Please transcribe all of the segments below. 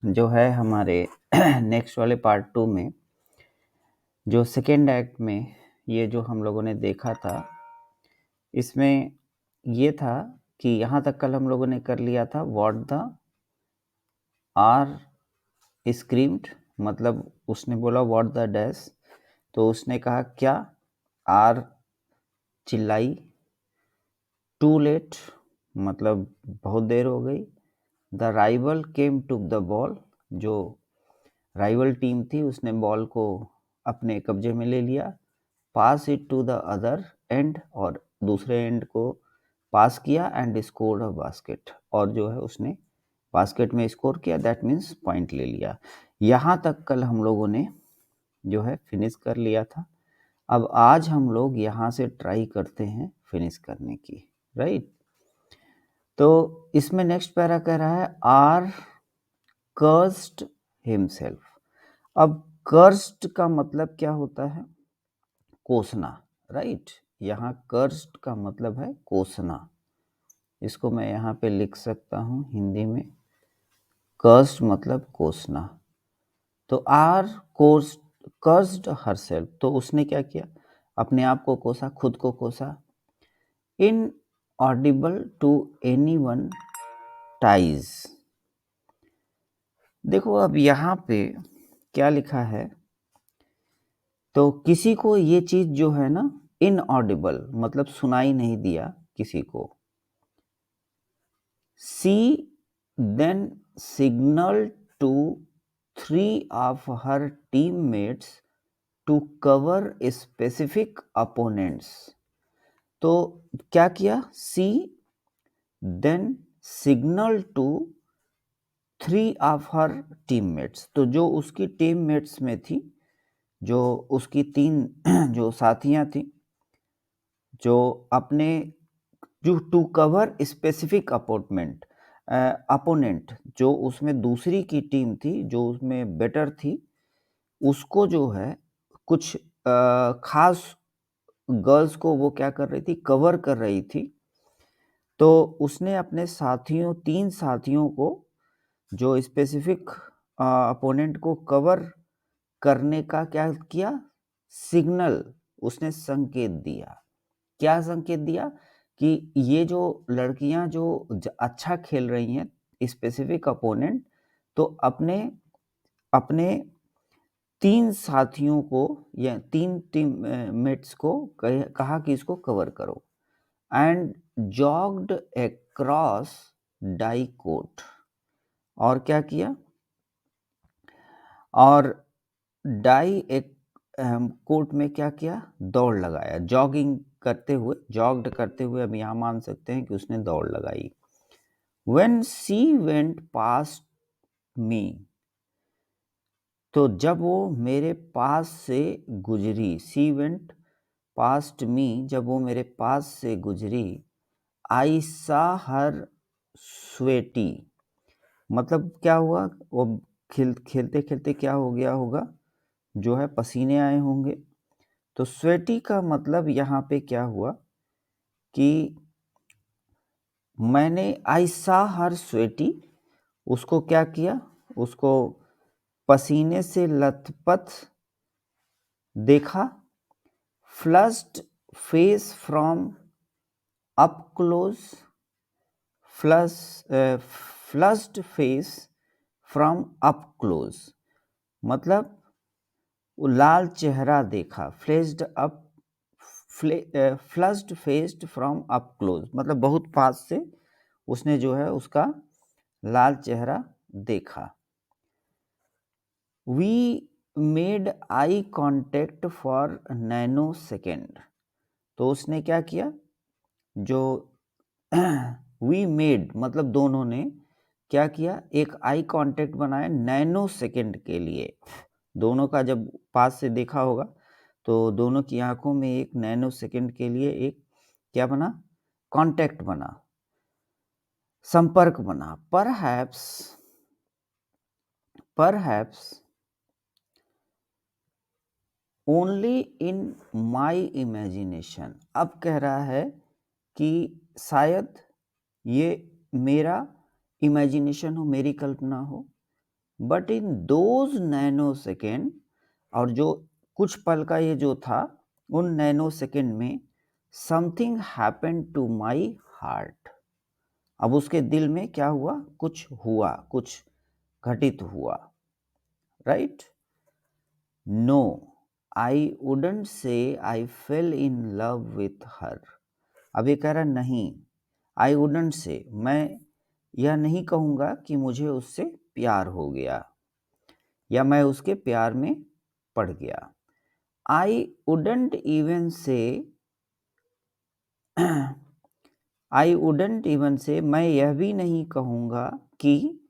जो है हमारे नेक्स्ट वाले पार्ट 2 में जो सेकेंड एक्ट में ये जो हम लोगों ने देखा था, इसमें ये था कि यहाँ तक कल हम लोगों ने कर लिया था व्हाट द आर स्क्रीम्ड, मतलब उसने बोला व्हाट द डैश, तो उसने कहा क्या, आर चिल्लाई, टू लेट मतलब बहुत देर हो गई, the rival came to the ball, जो राइवल टीम थी उसने बॉल को अपने कब्जे में ले लिया, pass it to the other end, और दूसरे एंड को पास किया, एंड स्कोर्ड अ बास्केट, और जो है उसने बास्केट में स्कोर किया, दैट मीन्स पॉइंट ले लिया। यहाँ तक कल हम लोगों ने जो है फिनिश कर लिया था। अब आज हम लोग यहाँ से ट्राई करते हैं फिनिश करने की, राइट। तो इसमें नेक्स्ट पैरा कह रहा है आर कर्स्ड हिमसेल्फ। अब कर्स्ड का मतलब क्या होता है? कोसना, राइट। यहाँ कर्स्ड का मतलब है कोसना। इसको मैं यहाँ पे लिख सकता हूँ हिंदी में, कर्स्ड मतलब कोसना। तो आर कर्स्ड हरसेल्फ, तो उसने क्या किया? अपने आप को कोसा, खुद को कोसा। इन ऑडिबल टू एनीवन टाइज। देखो अब यहाँ पे क्या लिखा है, तो किसी को ये चीज जो है ना, इनऑडिबल मतलब सुनाई नहीं दिया किसी को। She then signal to 3 of her teammates to cover specific opponents। तो क्या किया? She then signal to 3 of her teammates, तो जो उसकी टीममेट्स में थी, जो उसकी 3 जो साथियां थी, जो अपने जो टू कवर स्पेसिफिक अपोनेंट, जो उसमें दूसरी की टीम थी, जो उसमें बेटर थी, उसको जो है कुछ खास गर्ल्स को वो क्या कर रही थी, कवर कर रही थी। तो उसने अपने साथियों 3 साथियों को जो स्पेसिफिक अपोनेंट को कवर करने का क्या किया? सिग्नल, उसने संकेत दिया। क्या संकेत दिया? कि ये जो लड़कियां जो अच्छा खेल रही हैं, स्पेसिफिक अपोनेंट, तो अपने अपने 3 साथियों को या 3 टीम मेट्स को कहा कि इसको कवर करो, एंड जॉग्ड अक्रॉस डाई कोर्ट। और क्या किया? और डाई एक कोर्ट में क्या किया? दौड़ लगाया, जॉगिंग करते हुए, जॉग्ड करते हुए, अब यहाँ मान सकते हैं कि उसने दौड़ लगाई। When she went past me, तो जब वो मेरे पास से गुजरी, she went past me, जब वो मेरे पास से गुजरी, I saw her sweaty, मतलब क्या हुआ? वो खेलते खेलते क्या हो गया होगा, जो है पसीने आए होंगे। तो स्वेटी का मतलब यहाँ पे क्या हुआ कि मैंने आई सा हर स्वेटी, उसको क्या किया? उसको पसीने से लथपथ देखा। Flushed face from up close, flushed face from up close, मतलब वो लाल चेहरा देखा। Fleshed up, flushed faced from up close मतलब बहुत पास से उसने जो है उसका लाल चेहरा देखा। We made eye contact for nano second, तो उसने क्या किया? जो वी मेड मतलब दोनों ने क्या किया? एक आई कांटेक्ट बनाया नैनो सेकेंड के लिए। दोनों का जब पास से देखा होगा तो दोनों की आंखों में एक नैनो सेकेंड के लिए एक क्या बना? कांटेक्ट बना, संपर्क बना। Perhaps only in my imagination. अब कह रहा है कि शायद ये मेरा इमेजिनेशन हो, मेरी कल्पना हो, but in those nano second, और जो कुछ पल का ये जो था, उन नैनो सेकेंड में something happen to my heart. अब उसके दिल में क्या हुआ? कुछ हुआ, कुछ घटित हुआ, right? No, I wouldn't say I fell in love with her. अब ये कह रहा नहीं, आई वुडंट से, मैं यह नहीं कहूँगा कि मुझे उससे प्यार हो गया या मैं उसके प्यार में पड़ गया। आई वुडंट इवन से, आई वुडंट इवन से, मैं यह भी नहीं कहूँगा कि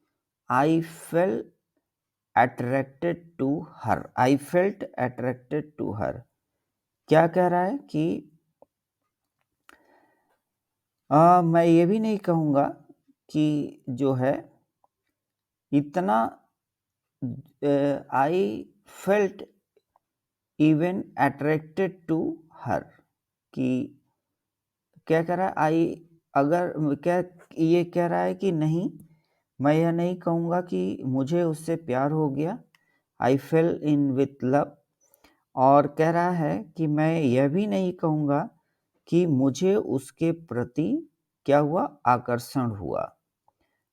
I fell attracted to her. I felt attracted to her क्या कह रहा है कि मैं ये भी नहीं कहूँगा कि जो है इतना, I felt even attracted to her, कि क्या कह रहा है? आई, अगर क्या ये कह रहा है कि नहीं, मैं यह नहीं कहूँगा कि मुझे उससे प्यार हो गया, आई फेल इन विथ लव, और कह रहा है कि मैं यह भी नहीं कहूँगा कि मुझे उसके प्रति क्या हुआ? आकर्षण हुआ।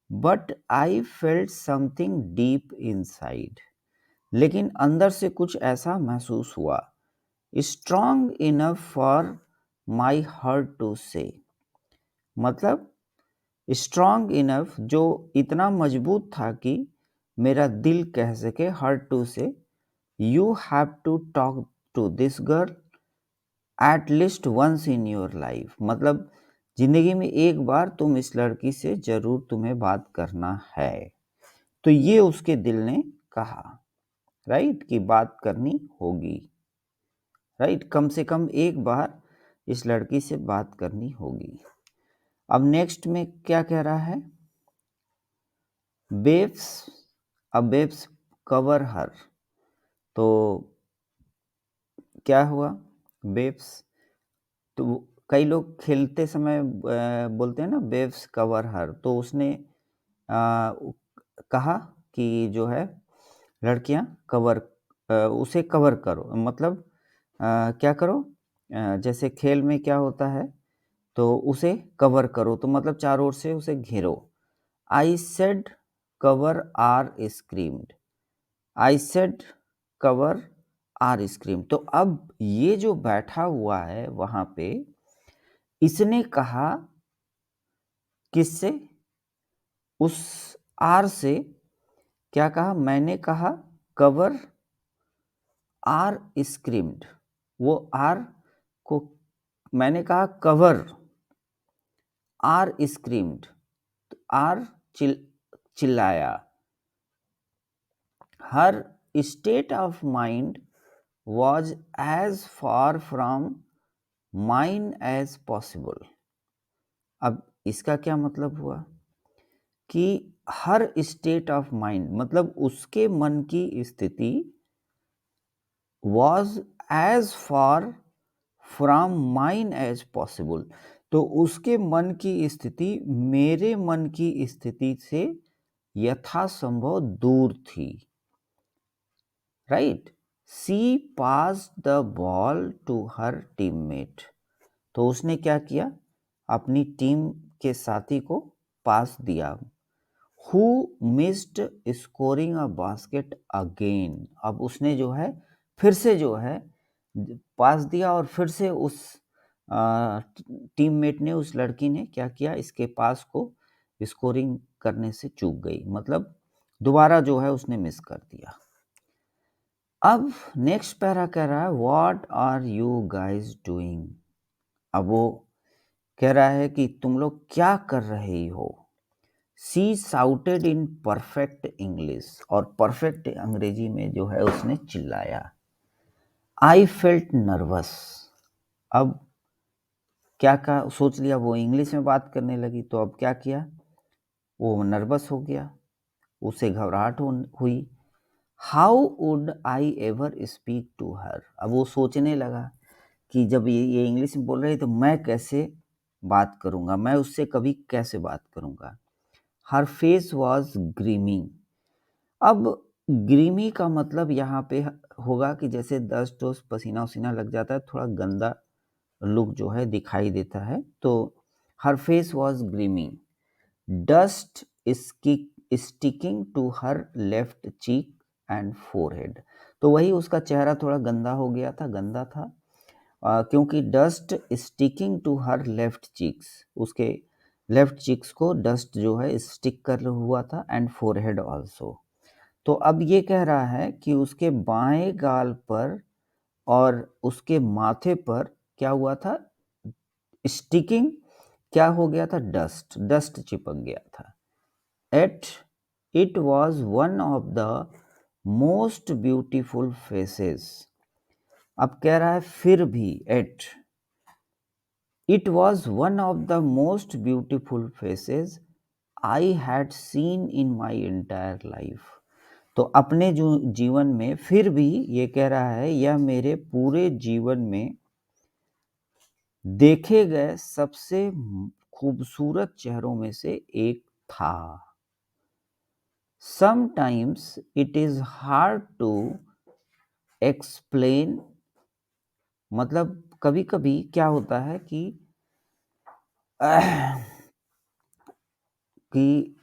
But I felt something deep inside, लेकिन अंदर से कुछ ऐसा महसूस हुआ, strong enough for my heart to say, मतलब स्ट्रॉन्ग इनफ, जो इतना मजबूत था कि मेरा दिल कह सके, heart to say, you have to talk to this girl at least once in your life, मतलब जिंदगी में एक बार तुम इस लड़की से जरूर तुम्हें बात करना है। तो ये उसके दिल ने कहा, राइट, कि बात करनी होगी, राइट, कम से कम एक बार इस लड़की से बात करनी होगी। अब नेक्स्ट में क्या कह रहा है? बेब्स, अब बेब्स कवर हर, तो क्या हुआ? बेब्स, तो कई लोग खेलते समय बोलते हैं ना, बेब्स कवर हर, तो उसने कहा कि जो है लड़कियां कवर, उसे कवर करो, मतलब क्या करो? जैसे खेल में क्या होता है, तो उसे कवर करो, तो मतलब चारों ओर से उसे घेरो। I said cover R screamed, I said cover R scream. तो अब ये जो बैठा हुआ है वहां पे, इसने कहा किससे? उस आर से। क्या कहा? मैंने कहा कवर आर स्क्रीम्ड, वो आर को मैंने कहा कवर आर स्क्रीम्ड, तो आर चिल्लाया। Her state of mind was as far from mine as possible। अब इसका क्या मतलब हुआ? कि हर स्टेट ऑफ माइंड, मतलब उसके मन की स्थिति was as far from mine as possible, तो उसके मन की स्थिति मेरे मन की स्थिति से यथासंभव दूर थी, right. She pass the ball to her teammate, तो उसने क्या किया? अपनी टीम के साथी को पास दिया। Who missed scoring a basket again, अब उसने जो है फिर से जो है पास दिया, और फिर से उस टीममेट ने, उस लड़की ने क्या किया? इसके पास को स्कोरिंग करने से चूक गई, मतलब दोबारा जो है उसने मिस कर दिया। अब नेक्स्ट पैरा कह रहा है what are you guys doing. अब वो कह रहा है कि तुम लोग क्या कर रहे हो। सी साउटेड इन परफेक्ट इंग्लिश, और परफेक्ट अंग्रेजी में जो है उसने चिल्लाया। आई फेल्ट नर्वस, अब क्या कहा? सोच लिया वो इंग्लिश में बात करने लगी, तो अब क्या किया? वो नर्वस हो गया, उसे घबराहट हुई। How would I ever speak to her, अब वो सोचने लगा कि जब ये इंग्लिश में बोल रही तो मैं कैसे बात करूंगा, मैं उससे कभी कैसे बात करूंगा। हर फेस वॉज ग्रीमिंग, अब ग्रीमी का मतलब यहाँ पे होगा कि जैसे डस्ट और पसीना वसीना लग जाता है, थोड़ा गंदा लुक जो है दिखाई देता है। तो her face was grimy, dust sticking to her left cheek and forehead. तो वही उसका चेहरा थोड़ा गंदा हो गया था, गंदा था, क्योंकि dust sticking to her left cheeks, उसके लेफ्ट चीक्स को डस्ट जो है स्टिक कर हुआ था, एंड फोरहेड ऑल्सो। तो अब ये कह रहा है कि उसके बाएं गाल पर और उसके माथे पर क्या हुआ था, स्टिकिंग, क्या हो गया था, डस्ट, डस्ट चिपक गया था। At it was one of the most beautiful faces. अब कह रहा है फिर भी, at it was one of the most beautiful faces I had seen in my entire life. तो अपने जो जीवन में फिर भी ये कह रहा है, यह मेरे पूरे जीवन में देखे गए सबसे खूबसूरत चेहरों में से एक था। Sometimes it is hard to explain, मतलब कभी कभी क्या होता है कि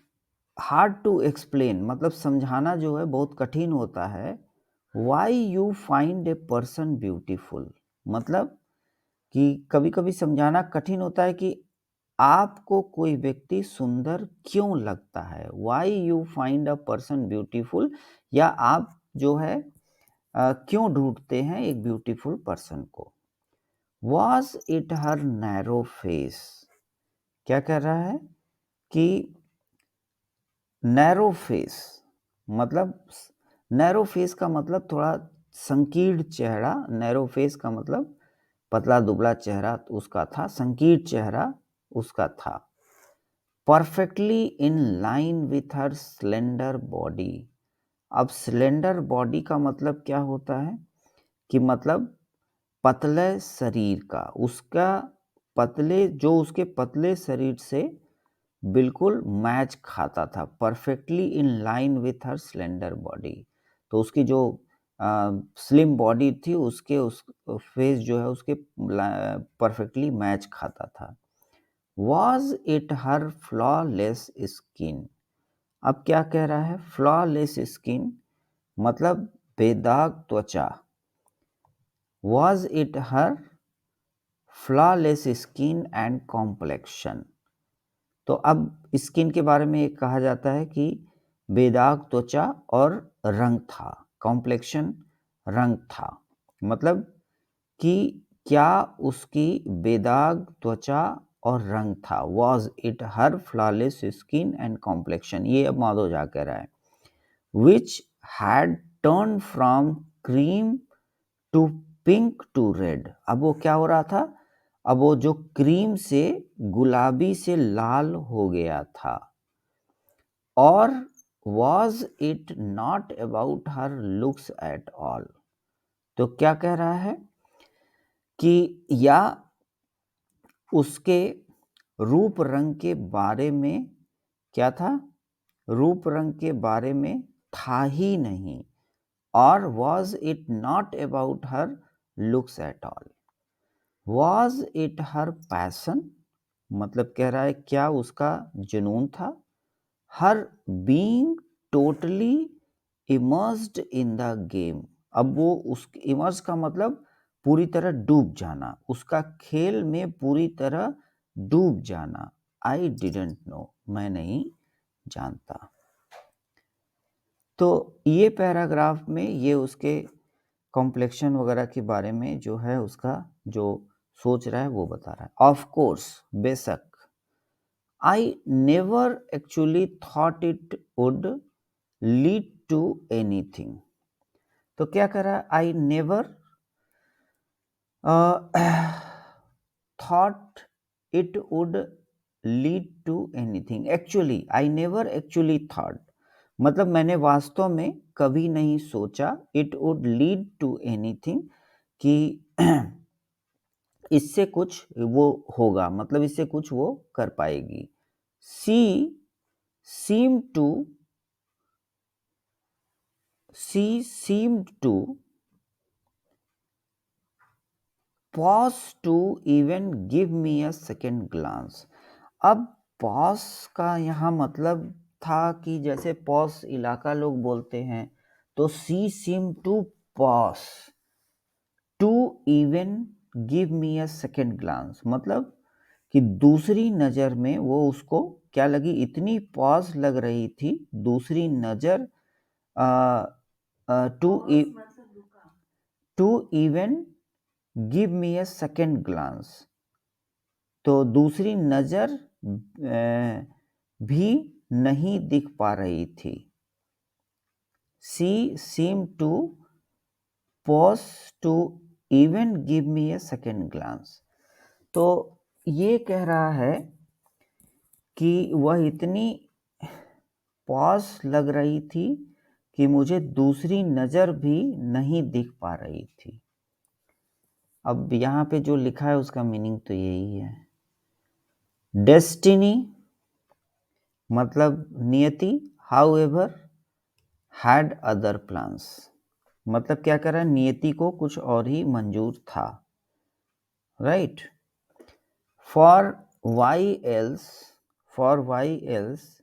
हार्ड टू एक्सप्लेन, मतलब समझाना जो है बहुत कठिन होता है। Why you find a person beautiful, मतलब कि कभी कभी समझाना कठिन होता है कि आपको कोई व्यक्ति सुंदर क्यों लगता है। Why you find a person beautiful, या आप जो है क्यों ढूंढते हैं एक ब्यूटीफुल पर्सन को। Was it her narrow face, क्या कह रहा है कि नैरो फेस, मतलब नैरो फेस का मतलब थोड़ा संकीर्ण चेहरा, नैरो फेस का मतलब पतला दुबला चेहरा उसका था, संकीर्ण चेहरा उसका था। Perfectly in line with her slender body. अब स्लेंडर बॉडी का मतलब क्या होता है कि मतलब पतले शरीर का, उसका पतले, जो उसके पतले शरीर से बिल्कुल मैच खाता था। Perfectly in line with her slender body, तो उसकी जो स्लिम बॉडी थी उसके उस फेस जो है उसके परफेक्टली मैच खाता था। Was it her flawless skin. अब क्या कह रहा है, फ्लॉलेस स्किन मतलब बेदाग त्वचा। Was it her flawless skin and complexion. तो अब स्किन के बारे में एक कहा जाता है कि बेदाग त्वचा और रंग था, कॉम्प्लेक्शन रंग था, मतलब कि क्या उसकी बेदाग त्वचा और रंग था। Was it her flawless skin and complexion, ये अब माधव झा कह रहा है। Which had turned from cream to pink to red. अब वो क्या हो रहा था, अब वो जो क्रीम से गुलाबी से लाल हो गया था। और was it not about her looks at all. तो क्या कह रहा है कि या उसके रूप रंग के बारे में क्या था, रूप रंग के बारे में था ही नहीं। और was it not about her looks at all. Was it her passion, मतलब कह रहा है क्या उसका जुनून था। हर being totally immersed in the game. अब वो उस इमर्स का मतलब पूरी तरह डूब जाना, उसका खेल में पूरी तरह डूब जाना। आई डिडंट नो, मैं नहीं जानता। तो ये पैराग्राफ में ये उसके कॉम्प्लेक्शन वगैरह के बारे में जो है उसका जो सोच रहा है वो बता रहा है। ऑफ कोर्स, बेशक, I never actually thought it would lead to anything. तो क्या कर रहा है, I never thought it would lead to anything. Actually, I never actually thought, मतलब मैंने वास्तव में कभी नहीं सोचा, it would lead to anything, कि इससे कुछ वो होगा, मतलब इससे कुछ वो कर पाएगी। She seem to she seemed to pause to even give me a second glance. अब pause का यहाँ मतलब था कि जैसे pause इलाका लोग बोलते हैं, तो she seemed to pause to even give me a second glance, मतलब कि दूसरी नज़र में वो उसको क्या लगी, इतनी पॉज लग रही थी दूसरी नज़र to even give me a second glance, तो दूसरी नज़र भी नहीं दिख पा रही थी. She seem to pause to even give me a second glance. तो ये कह रहा है कि वह इतनी पॉज लग रही थी कि मुझे दूसरी नज़र भी नहीं दिख पा रही थी. अब यहाँ पे जो लिखा है उसका मीनिंग तो यही है. डेस्टिनी मतलब नियति, हाउएवर हैड अदर प्लान्स, मतलब क्या कर रहा है, नियति को कुछ और ही मंजूर था. राइट. फॉर वाई एल्स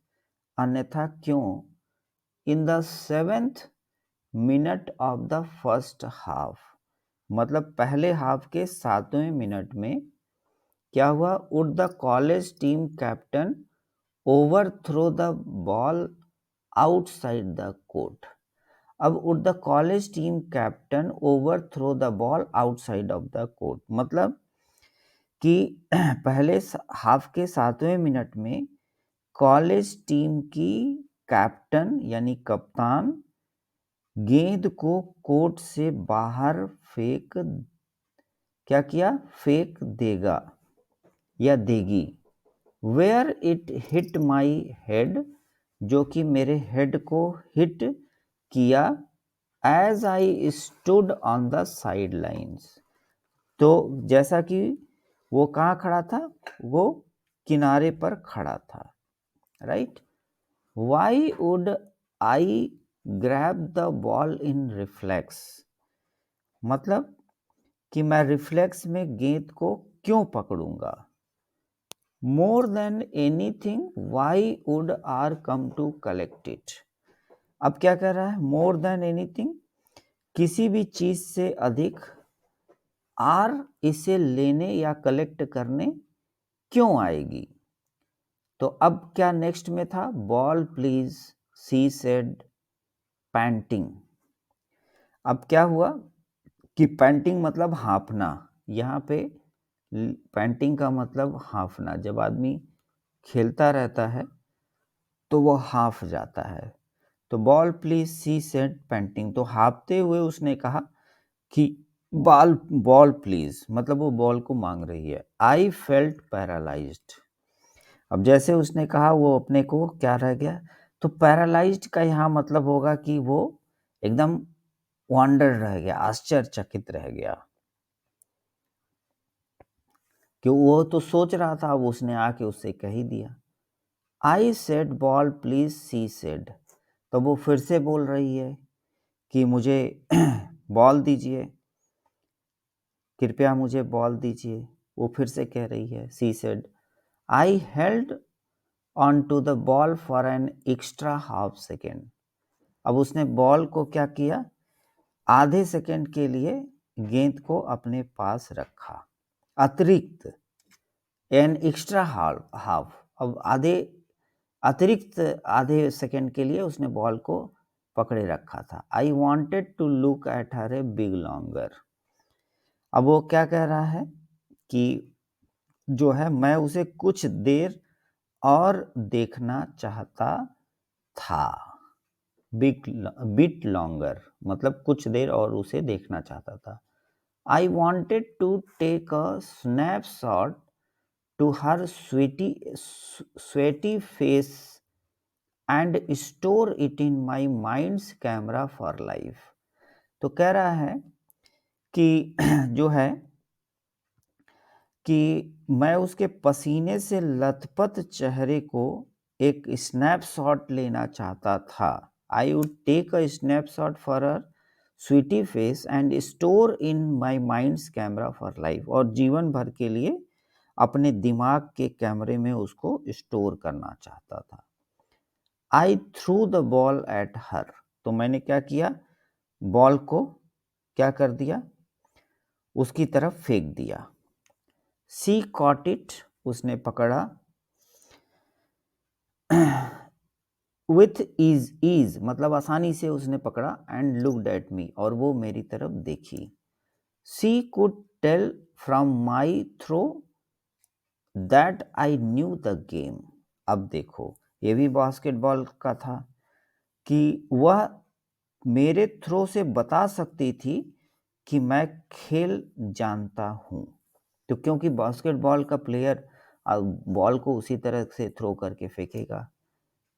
अन्यथा क्यों, in the 7th minute of the first half, मतलब पहले हाफ के 7वें मिनट में क्या हुआ, would the college team captain overthrow the ball outside the court. अब would the college team captain overthrow the ball outside of the court, मतलब कि पहले हाफ के 7वें मिनट में कॉलेज टीम की कैप्टन यानी कप्तान गेंद को कोर्ट से बाहर फेंक देगा या देगी. Where it hit my head, जो कि मेरे हेड को हिट किया. As I stood on the side lines, तो जैसा कि वो कहाँ खड़ा था, वो किनारे पर खड़ा था. Right. Why would I grab the ball in reflex, मतलब कि मैं रिफ्लेक्स में गेंद को क्यों पकड़ूंगा. More than anything why would R come to collect it. अब क्या कह रहा है, मोर देन एनीथिंग, किसी भी चीज से अधिक, आर इसे लेने या कलेक्ट करने क्यों आएगी. तो अब क्या नेक्स्ट में था, ball please she said painting. अब क्या हुआ कि पैंटिंग मतलब हाँफना, यहाँ पे पैंटिंग का मतलब हाँफना, जब आदमी खेलता रहता है तो वो हाँफ जाता है. तो ball please she said painting, तो हाँफते हुए उसने कहा कि बॉल प्लीज, मतलब वो बॉल को मांग रही है. I felt paralysed. अब जैसे उसने कहा वो अपने को क्या रह गया, तो पैरालाइज्ड का यहाँ मतलब होगा कि वो एकदम वॉन्डर रह गया, आश्चर्यचकित रह गया, कि वो तो सोच रहा था, अब उसने आके उससे कह ही दिया. I said ball please she said, तो वो फिर से बोल रही है कि मुझे बॉल दीजिए, कृपया मुझे बॉल दीजिए. वो फिर से कह रही है, she said. I held on to the ball for an extra half second. अब उसने बॉल को क्या किया, आधे सेकेंड के लिए गेंद को अपने पास रखा, अतिरिक्त, एन एक्स्ट्रा हाफ, अब अतिरिक्त आधे सेकेंड के लिए उसने बॉल को पकड़े रखा था. I wanted to look at her a bit longer. अब वो क्या कह रहा है कि जो है मैं उसे कुछ देर और देखना चाहता था. बिट लॉन्गर मतलब कुछ देर और उसे देखना चाहता था. I wanted to take a snapshot to her sweaty face and store it in my mind's camera for life. तो कह रहा है कि जो है कि मैं उसके पसीने से लथपथ चेहरे को एक स्नैपशॉट लेना चाहता था I would take a snapshot for her sweetie face and store in my mind's camera for life, और जीवन भर के लिए अपने दिमाग के कैमरे में उसको स्टोर करना चाहता था। I threw the ball at her, तो मैंने क्या किया, बॉल को क्या कर दिया, उसकी तरफ फेंक दिया। सी कॉट इट, उसने पकड़ा। विथ ईज मतलब आसानी से उसने पकड़ा। एंड लुक्ड एट मी, और वो मेरी तरफ देखी। She could tell from my throw that I knew the game. अब देखो, ये भी बास्केटबॉल का था कि वह मेरे थ्रो से बता सकती थी कि मैं खेल जानता हूं। तो क्योंकि बास्केटबॉल का प्लेयर बॉल को उसी तरह से थ्रो करके फेंकेगा।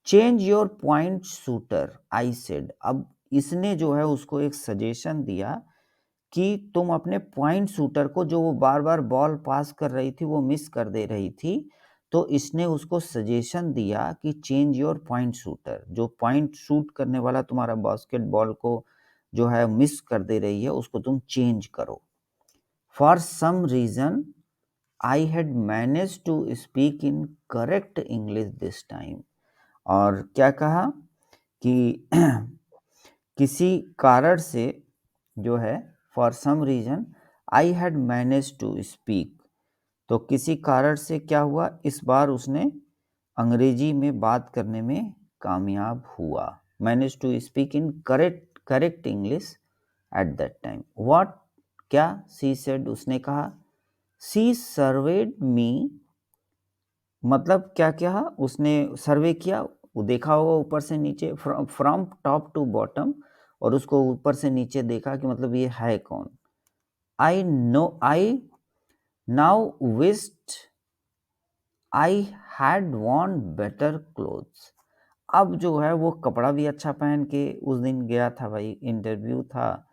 Change your point shooter, I said. अब इसने जो है उसको एक सजेशन दिया कि तुम अपने पॉइंट शूटर को, जो वो बार बार बॉल पास कर रही थी, वो मिस कर दे रही थी, तो इसने उसको सजेशन दिया कि चेंज योर पॉइंट शूटर, जो पॉइंट शूट करने वाला तुम्हारा बास्केटबॉल को जो है मिस कर दे रही है, उसको तुम चेंज करो। For some reason I had manage to speak in correct English this time. और क्या कहा कि किसी कारण से जो है, for some reason I had manage to speak, तो किसी कारण से क्या हुआ, इस बार उसने अंग्रेजी में बात करने में कामयाब हुआ। Manage to speak in correct English at that time. What, क्या, सी सेड, उसने कहा। सी सर्वेड मी, मतलब क्या क्या, उसने सर्वे किया, वो देखा होगा ऊपर से नीचे, फ्रॉम टॉप टू बॉटम, और उसको ऊपर से नीचे देखा कि मतलब ये है कौन। I know, I now wished I had worn better clothes. अब जो है वो कपड़ा भी अच्छा पहन के उस दिन गया था भाई, इंटरव्यू था,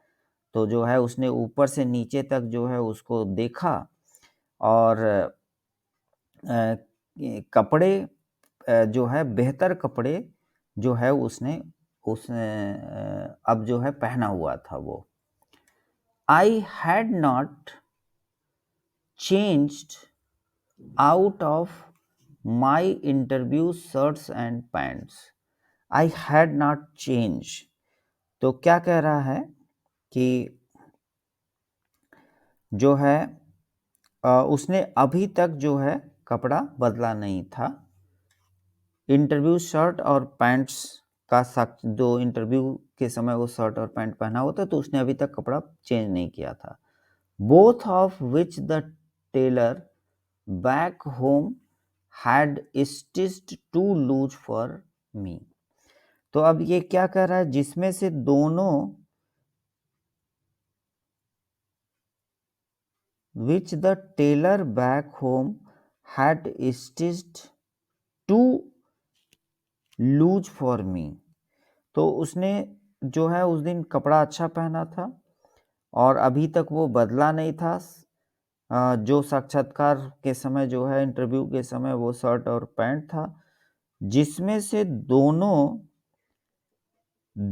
तो जो है उसने ऊपर से नीचे तक जो है उसको देखा, और कपड़े जो है बेहतर कपड़े जो है उसने अब जो है पहना हुआ था वो। I had not changed out of my interview shirts and pants. I had not change, तो क्या कह रहा है कि जो है उसने अभी तक जो है कपड़ा बदला नहीं था। इंटरव्यू शर्ट और पैंट्स का साक्ष, जो इंटरव्यू के समय वो शर्ट और पैंट पहना होता, तो उसने अभी तक कपड़ा चेंज नहीं किया था। Both of which the tailor back home had stitched too loose for me. तो अब ये क्या कह रहा है, जिसमें से दोनों, which the tailor back home had stitched too loose for me। तो उसने जो है उस दिन कपड़ा अच्छा पहना था और अभी तक वो बदला नहीं था। जो साक्षात्कार के समय जो है, इंटरव्यू के समय, वो शर्ट और पैंट था, जिसमें से दोनों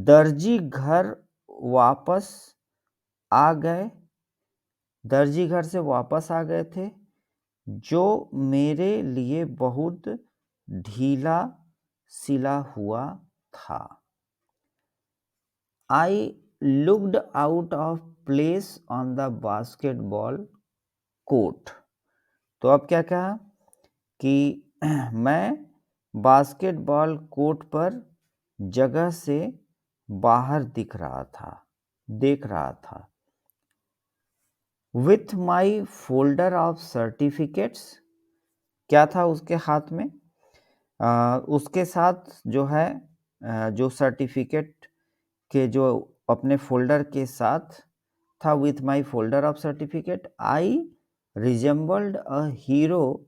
दर्जी घर वापस आ गए, दर्जी घर से वापस आ गए थे, जो मेरे लिए बहुत ढीला सिला हुआ था। I looked out of place on the basketball court. तो अब क्या कहा कि मैं बास्केटबॉल कोर्ट पर जगह से बाहर देख रहा था। With my folder of certificates, क्या था उसके हाथ में, उसके साथ जो है जो सर्टिफिकेट के जो अपने फोल्डर के साथ था, with my folder of certificate I resembled a hero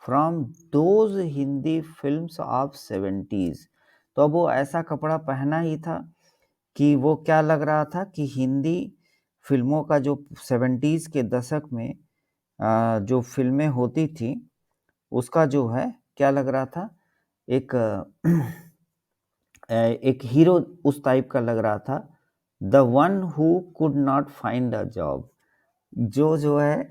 from those Hindi films of 70s। तो अब वो ऐसा कपड़ा पहना ही था कि वो क्या लग रहा था कि हिंदी फिल्मों का जो 70s के दशक में जो फिल्में होती थी, उसका जो है क्या लग रहा था, एक एक हीरो उस टाइप का लग रहा था। The one who could not find a job, जो है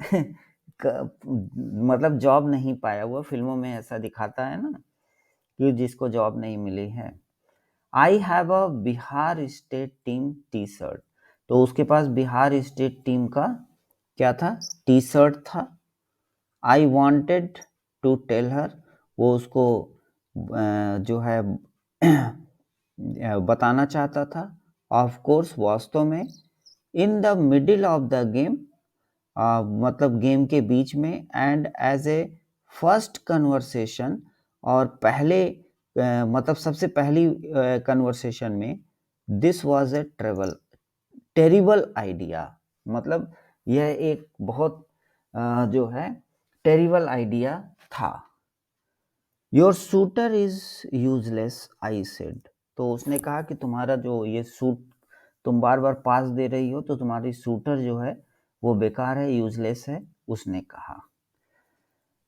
मतलब जॉब नहीं पाया हुआ, फिल्मों में ऐसा दिखाता है ना कि जिसको जॉब नहीं मिली है। I have a Bihar state team T shirt, तो उसके पास बिहार स्टेट टीम का क्या था, टी शर्ट था। I wanted to tell her, वो उसको जो है बताना चाहता था। ऑफ कोर्स, वास्तव में। In the middle of the game, मतलब गेम के बीच में। And as a first conversation, और पहले मतलब सबसे पहली कन्वर्सेशन में, this was a terrible idea, मतलब यह एक बहुत जो है टेरिबल आइडिया था। Your shooter is useless, I said, तो उसने कहा कि तुम्हारा जो ये सूट, तुम बार बार पास दे रही हो, तो तुम्हारी शूटर जो है वो बेकार है, यूजलेस है, उसने कहा।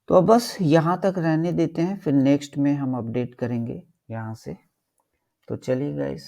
तो अब बस यहाँ तक रहने देते हैं, फिर नेक्स्ट में हम अपडेट करेंगे यहाँ से। तो चलिए गाइस।